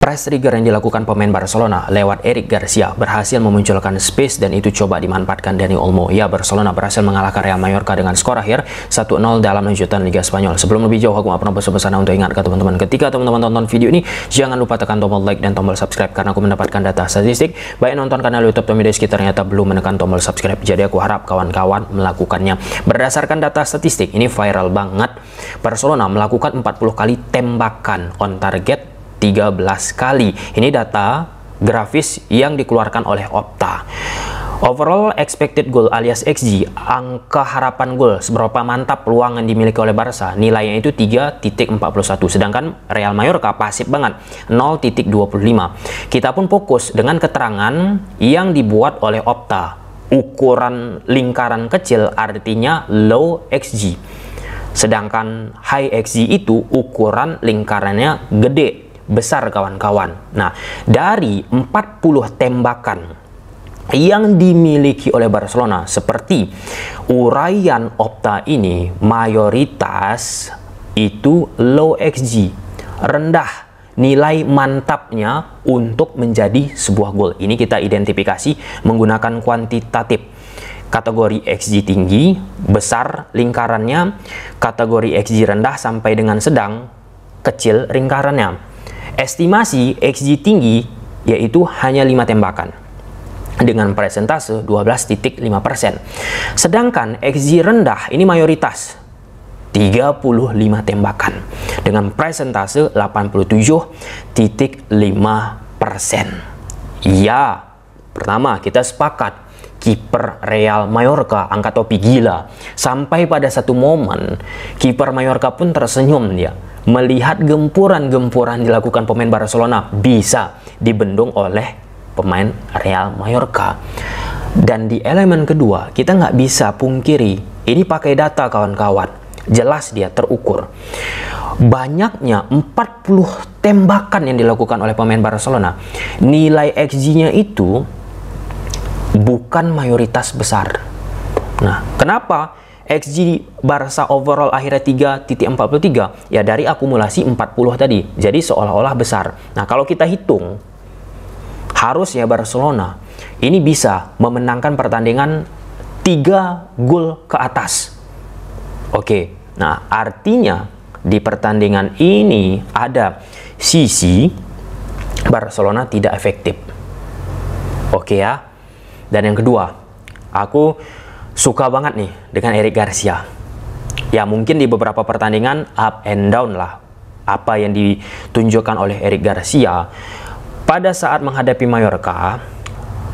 Press trigger yang dilakukan pemain Barcelona lewat Eric Garcia berhasil memunculkan space dan itu coba dimanfaatkan Dani Olmo. Ya, Barcelona berhasil mengalahkan Real Mallorca dengan skor akhir 1-0 dalam lanjutan Liga Spanyol. Sebelum lebih jauh, aku nggak pernah bosan-bosan untuk ingat ke teman-teman, ketika teman-teman tonton video ini, jangan lupa tekan tombol like dan tombol subscribe karena aku mendapatkan data statistik baik nonton kanal YouTube Tommy Days kita ternyata belum menekan tombol subscribe. Jadi aku harap kawan-kawan melakukannya. Berdasarkan data statistik, ini viral banget. Barcelona melakukan 40 kali tembakan, on target 13 kali. Ini data grafis yang dikeluarkan oleh Opta. Overall expected goal alias XG, angka harapan gol, seberapa mantap peluang yang dimiliki oleh Barca, nilainya itu 3.41, sedangkan Real Mallorca pasif banget 0.25. Kita pun fokus dengan keterangan yang dibuat oleh Opta. Ukuran lingkaran kecil artinya low XG, sedangkan high XG itu ukuran lingkarannya gede, besar kawan-kawan. Nah, dari 40 tembakan yang dimiliki oleh Barcelona, seperti uraian Opta ini, mayoritas itu low XG, rendah nilai mantapnya untuk menjadi sebuah gol. Ini kita identifikasi menggunakan kuantitatif. Kategori XG tinggi, besar lingkarannya, kategori XG rendah sampai dengan sedang, kecil lingkarannya. Estimasi XG tinggi yaitu hanya 5 tembakan dengan persentase 12.5%. Sedangkan XG rendah ini mayoritas 35 tembakan dengan persentase 87.5%. Ya, pertama kita sepakat kiper Real Mallorca angkat topi gila. Sampai pada satu momen kiper Mallorca pun tersenyum dia melihat gempuran-gempuran dilakukan pemain Barcelona bisa dibendung oleh pemain Real Mallorca. Dan di elemen kedua kita nggak bisa pungkiri, ini pakai data kawan-kawan, jelas dia terukur. Banyaknya 40 tembakan yang dilakukan oleh pemain Barcelona, nilai XG-nya itu bukan mayoritas besar. Nah, kenapa XG Barca overall akhirnya 3.43? Ya, dari akumulasi 40 tadi. Jadi seolah-olah besar. Nah, kalau kita hitung, harusnya Barcelona ini bisa memenangkan pertandingan 3 gol ke atas. Oke, nah artinya di pertandingan ini ada sisi Barcelona tidak efektif. Oke ya. Dan yang kedua, aku suka banget nih dengan Eric Garcia. Ya, mungkin di beberapa pertandingan up and down lah apa yang ditunjukkan oleh Eric Garcia. Pada saat menghadapi Mallorca,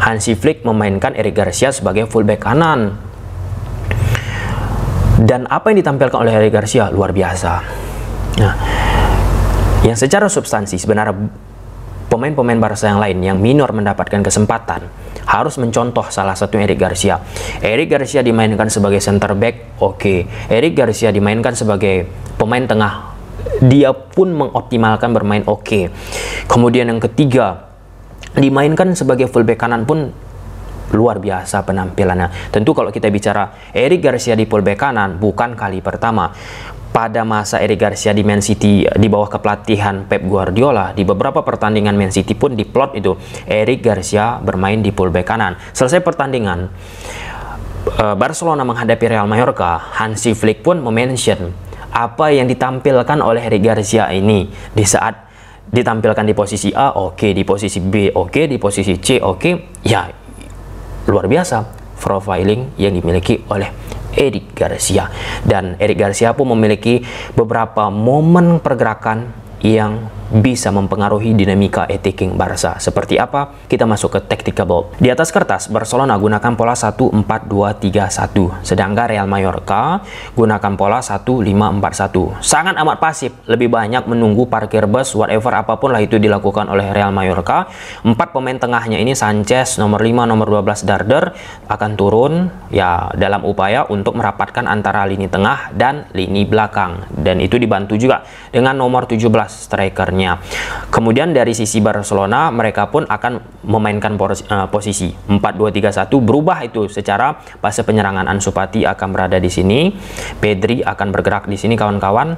Hansi Flick memainkan Eric Garcia sebagai fullback kanan. Dan apa yang ditampilkan oleh Eric Garcia luar biasa. Nah, yang secara substansi sebenarnya pemain-pemain Barca yang lain yang minor mendapatkan kesempatan harus mencontoh salah satu Eric Garcia. Eric Garcia dimainkan sebagai center back, oke. Eric Garcia dimainkan sebagai pemain tengah, dia pun mengoptimalkan bermain oke. Kemudian yang ketiga, dimainkan sebagai fullback kanan pun luar biasa penampilannya. Tentu kalau kita bicara Eric Garcia di fullback kanan bukan kali pertama. Pada masa Eric Garcia di Man City di bawah kepelatihan Pep Guardiola, di beberapa pertandingan Man City pun diplot itu Eric Garcia bermain di fullback kanan. Selesai pertandingan Barcelona menghadapi Real Mallorca, Hansi Flick pun mention apa yang ditampilkan oleh Eric Garcia ini di saat ditampilkan di posisi A oke, di posisi B oke, di posisi C oke. Ya, luar biasa profiling yang dimiliki oleh Eric Garcia. Dan Eric Garcia pun memiliki beberapa momen pergerakan yang bisa mempengaruhi dinamika attacking Barca. Seperti apa? Kita masuk ke tactical. Di atas kertas, Barcelona gunakan pola 1-4-2-3-1. Sedangkan Real Mallorca gunakan pola 1-5-4-1. Sangat amat pasif, lebih banyak menunggu parkir bus, whatever apapun lah itu dilakukan oleh Real Mallorca. 4 pemain tengahnya ini Sanchez, nomor 5, nomor 12 Darder akan turun ya dalam upaya untuk merapatkan antara lini tengah dan lini belakang. Dan itu dibantu juga dengan nomor 17 strikernya. Kemudian dari sisi Barcelona, mereka pun akan memainkan posisi 4-2-3-1, berubah itu secara fase penyerangan. Ansu Fati akan berada di sini, Pedri akan bergerak di sini kawan-kawan.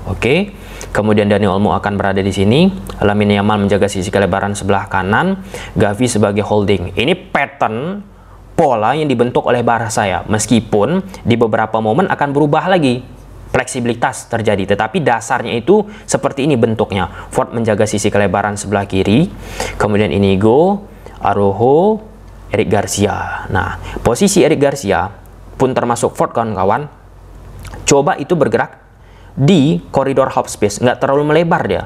Oke. Kemudian Dani Olmo akan berada di sini. Lamine Yamal menjaga sisi kelebaran sebelah kanan. Gavi sebagai holding. Ini pattern pola yang dibentuk oleh Barca ya. Meskipun di beberapa momen akan berubah lagi. Fleksibilitas terjadi. Tetapi dasarnya itu seperti ini bentuknya. Ford menjaga sisi kelebaran sebelah kiri. Kemudian Inigo, Araujo, Eric Garcia. Nah, posisi Eric Garcia pun termasuk Ford kawan-kawan. Coba itu bergerak di koridor half space, nggak terlalu melebar dia.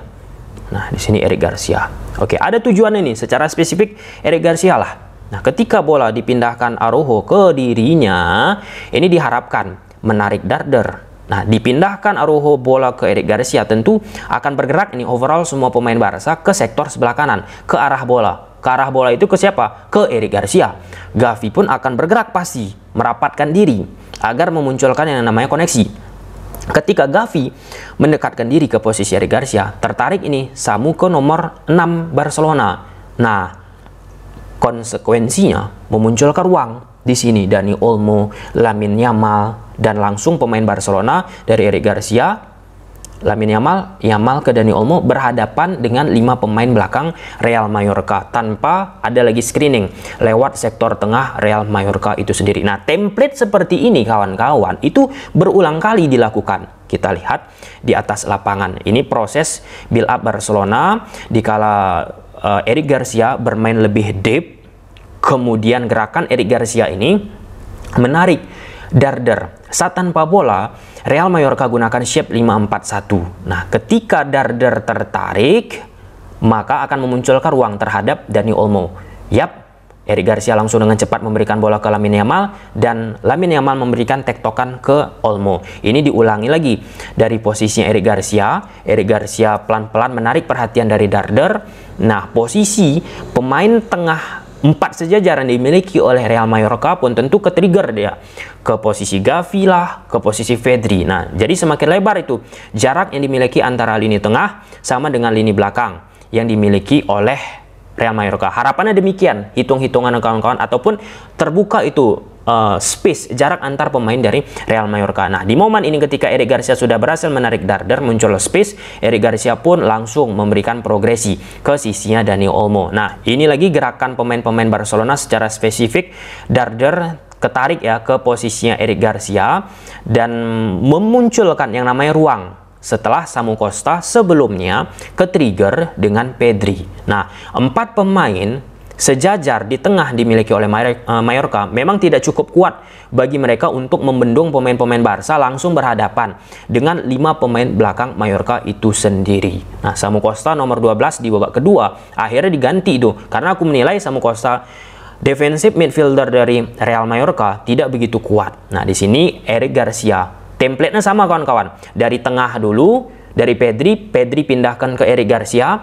Nah, di sini Eric Garcia. Oke, ada tujuan ini secara spesifik Eric Garcia lah. Nah, ketika bola dipindahkan Araujo ke dirinya, ini diharapkan menarik Darder. Nah, dipindahkan Araujo bola ke Eric Garcia, tentu akan bergerak ini overall semua pemain Barca ke sektor sebelah kanan, ke arah bola. Ke arah bola itu ke siapa? Ke Eric Garcia. Gavi pun akan bergerak pasti, merapatkan diri agar memunculkan yang namanya koneksi. Ketika Gavi mendekatkan diri ke posisi Eric Garcia, tertarik ini Samu ke nomor 6 Barcelona. Nah, konsekuensinya memunculkan ruang di sini Dani Olmo, Lamine Yamal, dan langsung pemain Barcelona dari Eric Garcia, Lamine Yamal ke Dani Olmo berhadapan dengan 5 pemain belakang Real Mallorca tanpa ada lagi screening lewat sektor tengah Real Mallorca itu sendiri. Nah, template seperti ini kawan-kawan itu berulang kali dilakukan. Kita lihat di atas lapangan. Ini proses build up Barcelona dikala Eric Garcia bermain lebih deep. Kemudian gerakan Eric Garcia ini menarik Darder. Saat tanpa bola, Real Mallorca gunakan shape 5-4-1. Nah, ketika Darder tertarik, maka akan memunculkan ruang terhadap Dani Olmo. Yap, Eric Garcia langsung dengan cepat memberikan bola ke Lamine Yamal, dan Lamine Yamal memberikan tektokan ke Olmo. Ini diulangi lagi dari posisinya Eric Garcia. Eric Garcia pelan-pelan menarik perhatian dari Darder. Nah, posisi pemain tengah 4 sejajar yang dimiliki oleh Real Mallorca pun tentu ke-trigger dia ke posisi Gavi lah, ke posisi Pedri. Nah, jadi semakin lebar itu jarak yang dimiliki antara lini tengah sama dengan lini belakang yang dimiliki oleh Real Mallorca. Harapannya demikian, hitung-hitungan kawan-kawan, ataupun terbuka itu space, jarak antar pemain dari Real Mallorca. Nah, di momen ini ketika Eric Garcia sudah berhasil menarik Darder, muncul space, Eric Garcia pun langsung memberikan progresi ke sisinya Dani Olmo. Nah, ini lagi gerakan pemain-pemain Barcelona secara spesifik. Darder ketarik ya ke posisinya Eric Garcia dan memunculkan yang namanya ruang setelah Samu Costa sebelumnya ke-trigger dengan Pedri. Nah, 4 pemain sejajar di tengah dimiliki oleh Mallorca memang tidak cukup kuat bagi mereka untuk membendung pemain-pemain Barca langsung berhadapan dengan 5 pemain belakang Mallorca itu sendiri. Nah, Samu Costa nomor 12 di babak kedua akhirnya diganti itu karena aku menilai Samu Costa defensive midfielder dari Real Mallorca tidak begitu kuat. Nah, di sini Eric Garcia template-nya sama kawan-kawan, dari tengah dulu. Dari Pedri pindahkan ke Eric Garcia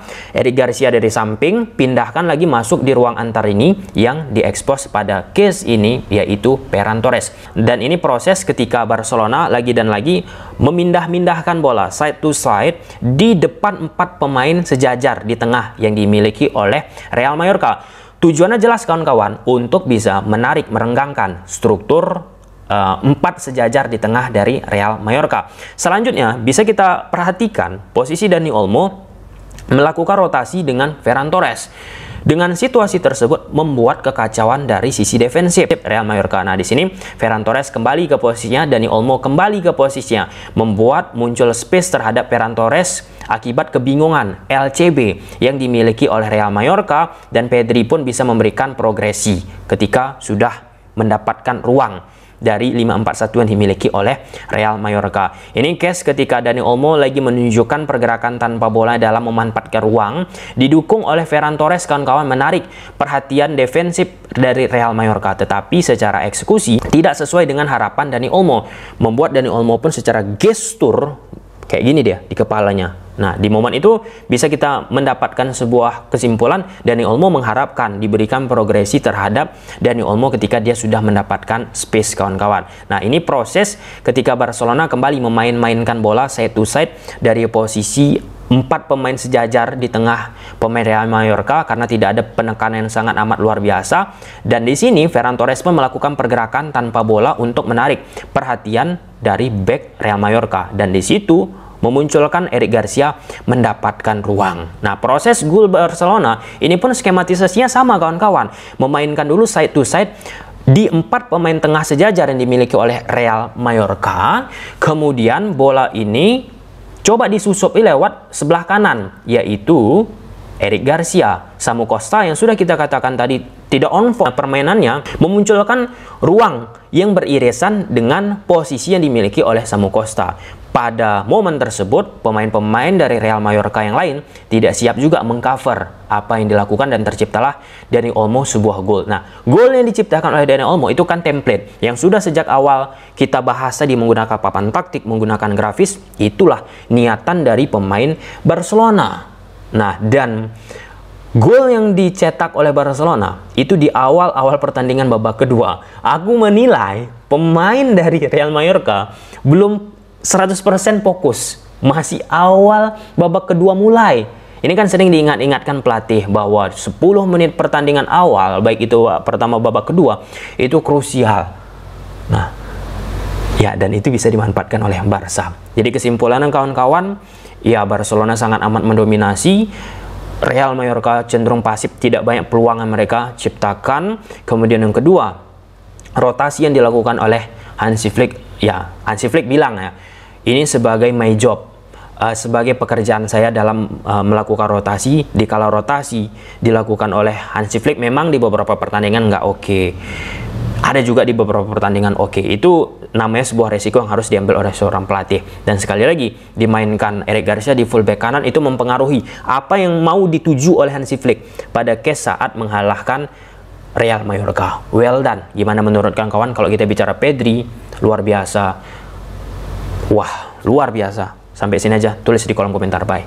dari samping, pindahkan lagi masuk di ruang antar ini yang diekspos pada case ini yaitu Ferran Torres. Dan ini proses ketika Barcelona lagi dan lagi memindah-mindahkan bola side to side di depan 4 pemain sejajar di tengah yang dimiliki oleh Real Mallorca. Tujuannya jelas kawan-kawan, untuk bisa menarik, merenggangkan struktur 4 sejajar di tengah dari Real Mallorca. Selanjutnya bisa kita perhatikan posisi Dani Olmo melakukan rotasi dengan Ferran Torres. Dengan situasi tersebut membuat kekacauan dari sisi defensif Real Mallorca. Nah, di sini Ferran Torres kembali ke posisinya, Dani Olmo kembali ke posisinya, membuat muncul space terhadap Ferran Torres akibat kebingungan LCB yang dimiliki oleh Real Mallorca, dan Pedri pun bisa memberikan progresi ketika sudah mendapatkan ruang dari 5-4-1 yang dimiliki oleh Real Mallorca. Ini case ketika Dani Olmo lagi menunjukkan pergerakan tanpa bola dalam memanfaatkan ruang, didukung oleh Ferran Torres kawan-kawan menarik perhatian defensif dari Real Mallorca, tetapi secara eksekusi tidak sesuai dengan harapan Dani Olmo, membuat Dani Olmo pun secara gestur kayak gini dia di kepalanya. Nah, di momen itu bisa kita mendapatkan sebuah kesimpulan, Dani Olmo mengharapkan diberikan progresi terhadap Dani Olmo ketika dia sudah mendapatkan space kawan-kawan. Nah, ini proses ketika Barcelona kembali memain-mainkan bola side to side dari posisi 4 pemain sejajar di tengah pemain Real Mallorca karena tidak ada penekanan yang sangat amat luar biasa. Dan di sini Ferran Torres pun melakukan pergerakan tanpa bola untuk menarik perhatian dari back Real Mallorca. Dan di situ memunculkan Eric Garcia mendapatkan ruang. Nah, proses gol Barcelona ini pun skematisasinya sama kawan-kawan. Memainkan dulu side to side di 4 pemain tengah sejajar yang dimiliki oleh Real Mallorca. Kemudian bola ini coba disusupi lewat sebelah kanan, yaitu Eric Garcia. Samu Costa yang sudah kita katakan tadi tidak on form permainannya, memunculkan ruang yang beririsan dengan posisi yang dimiliki oleh Samu Costa. Pada momen tersebut, pemain-pemain dari Real Mallorca yang lain tidak siap juga mengcover apa yang dilakukan dan terciptalah Dani Olmo sebuah gol. Nah, gol yang diciptakan oleh Dani Olmo itu kan template yang sudah sejak awal kita bahas tadi menggunakan papan taktik, menggunakan grafis, itulah niatan dari pemain Barcelona. Nah, dan gol yang dicetak oleh Barcelona itu di awal-awal pertandingan babak kedua. Aku menilai pemain dari Real Mallorca belum 100% fokus. Masih awal babak kedua mulai. Ini kan sering diingat-ingatkan pelatih bahwa 10 menit pertandingan awal, baik itu pertama babak kedua, itu krusial. Nah, ya, dan itu bisa dimanfaatkan oleh Barca. Jadi kesimpulannya kawan-kawan, ya Barcelona sangat amat mendominasi. Real Mallorca cenderung pasif, tidak banyak peluang yang mereka ciptakan. Kemudian yang kedua, rotasi yang dilakukan oleh Hansi Flick. Ya, Hansi Flick bilang ya, ini sebagai my job, sebagai pekerjaan saya dalam melakukan rotasi. Dikala rotasi dilakukan oleh Hansi Flick memang di beberapa pertandingan nggak oke. Ada juga di beberapa pertandingan oke. Itu namanya sebuah resiko yang harus diambil oleh seorang pelatih. Dan sekali lagi, dimainkan Eric Garcia di fullback kanan itu mempengaruhi apa yang mau dituju oleh Hansi Flick pada case saat mengalahkan Real Mallorca. Well done. Gimana menurut kawan-kawan kalau kita bicara Pedri? Luar biasa. Wah, luar biasa. Sampai sini aja. Tulis di kolom komentar. Bye.